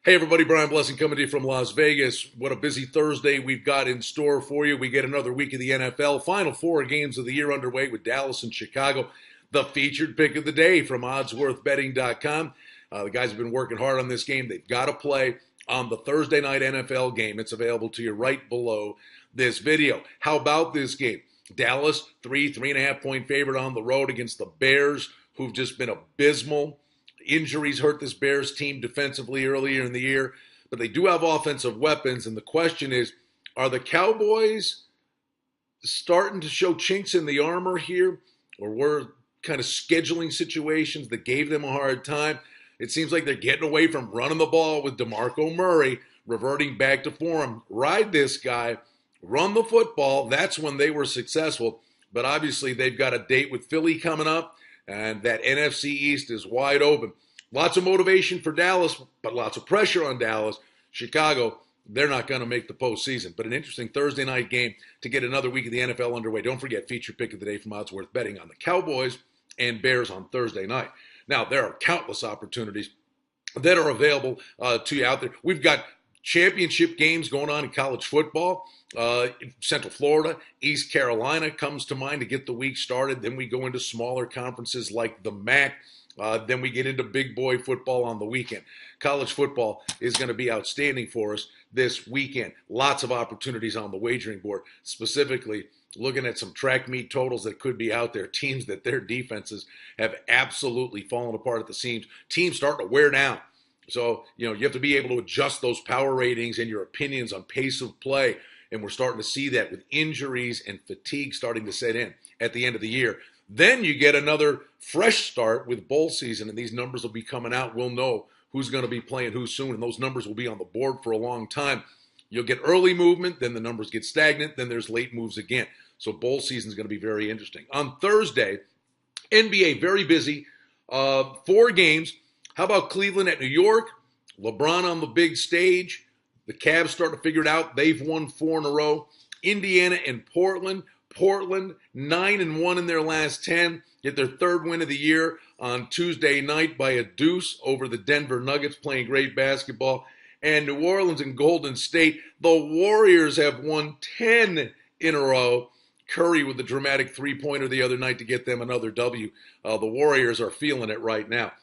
Hey everybody, Brian Blessing coming to you from Las Vegas. What a busy Thursday we've got in store for you. We get another week of the NFL. Final four games of the year underway with Dallas and Chicago. The featured pick of the day from oddsworthbetting.com. The guys have been working hard on this game. They've got to play on the Thursday night NFL game. It's available to you right below this video. How about this game? Dallas, 3.5 point favorite on the road against the Bears, who've just been abysmal. Injuries hurt this Bears team defensively earlier in the year, but they do have offensive weapons. And the question is, are the Cowboys starting to show chinks in the armor here, or were kind of scheduling situations that gave them a hard time? It seems like they're getting away from running the ball with DeMarco Murray, reverting back to form. Ride this guy, run the football. That's when they were successful. But obviously, they've got a date with Philly coming up, and that NFC East is wide open. Lots of motivation for Dallas, but lots of pressure on Dallas. Chicago, they're not going to make the postseason. But an interesting Thursday night game to get another week of the NFL underway. Don't forget, feature pick of the day from Odds Worth Betting on the Cowboys and Bears on Thursday night. Now, there are countless opportunities that are available to you out there. We've got championship games going on in college football. Central Florida, East Carolina comes to mind to get the week started. Then we go into smaller conferences like the MAC. Then we get into big boy football on the weekend. College football is going to be outstanding for us this weekend. Lots of opportunities on the wagering board, specifically looking at some track meet totals that could be out there. Teams that their defenses have absolutely fallen apart at the seams. Teams starting to wear down. So, you have to be able to adjust those power ratings and your opinions on pace of play. And we're starting to see that with injuries and fatigue starting to set in at the end of the year. Then you get another fresh start with bowl season, and these numbers will be coming out. We'll know who's going to be playing who soon, and those numbers will be on the board for a long time. You'll get early movement, then the numbers get stagnant, then there's late moves again. So bowl season is going to be very interesting. On Thursday, NBA very busy. 4 games. How about Cleveland at New York? LeBron on the big stage. The Cavs start to figure it out. They've won 4 in a row. Indiana and Portland. Portland, 9-1 in their last 10. Get their 3rd win of the year on Tuesday night by a deuce over the Denver Nuggets, playing great basketball. And New Orleans and Golden State. The Warriors have won 10 in a row. Curry with the dramatic 3-pointer the other night to get them another W. The Warriors are feeling it right now.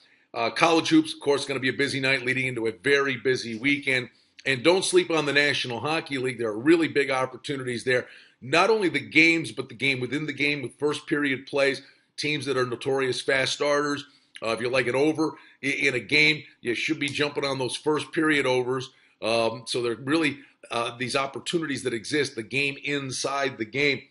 College hoops, of course, going to be a busy night leading into a very busy weekend. And don't sleep on the National Hockey League. There are really big opportunities there. Not only the games, but the game within the game with first period plays. Teams that are notorious fast starters. If you like it over in a game, you should be jumping on those first period overs. So there are really these opportunities that exist, the game inside the game.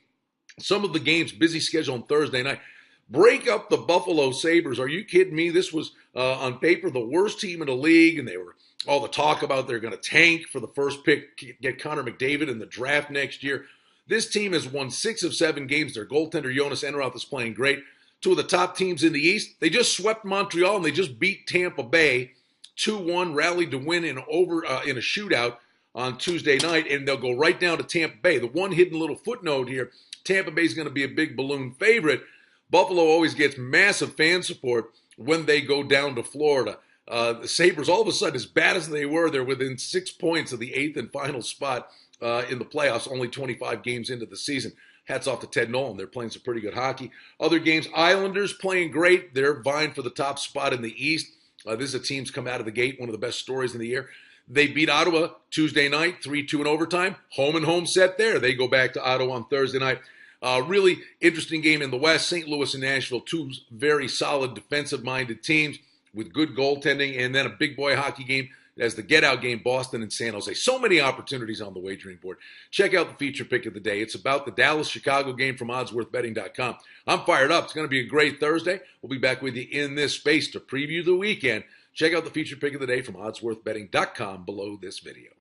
Some of the games, busy schedule on Thursday night. Break up the Buffalo Sabres. Are you kidding me? This was, on paper, the worst team in the league, and they were all the talk about they're going to tank for the first pick, get Connor McDavid in the draft next year. This team has won 6 of 7 games. Their goaltender, Jonas Enroth, is playing great. 2 of the top teams in the East. They just swept Montreal, and they just beat Tampa Bay 2-1, rallied to win in a shootout on Tuesday night, and they'll go right down to Tampa Bay. The one hidden little footnote here, Tampa Bay is going to be a big balloon favorite. Buffalo always gets massive fan support when they go down to Florida. The Sabres, all of a sudden, as bad as they were, they're within 6 points of the 8th and final spot in the playoffs, only 25 games into the season. Hats off to Ted Nolan. They're playing some pretty good hockey. Other games, Islanders playing great. They're vying for the top spot in the East. This is a team's come out of the gate, one of the best stories in the year. They beat Ottawa Tuesday night, 3-2 in overtime. Home and home set there. They go back to Ottawa on Thursday night. Really interesting game in the West. St. Louis and Nashville, 2 very solid defensive-minded teams with good goaltending, and then a big boy hockey game as the get-out game, Boston and San Jose. So many opportunities on the wagering board. Check out the feature pick of the day. It's about the Dallas-Chicago game from oddsworthbetting.com. I'm fired up. It's going to be a great Thursday. We'll be back with you in this space to preview the weekend. Check out the feature pick of the day from oddsworthbetting.com below this video.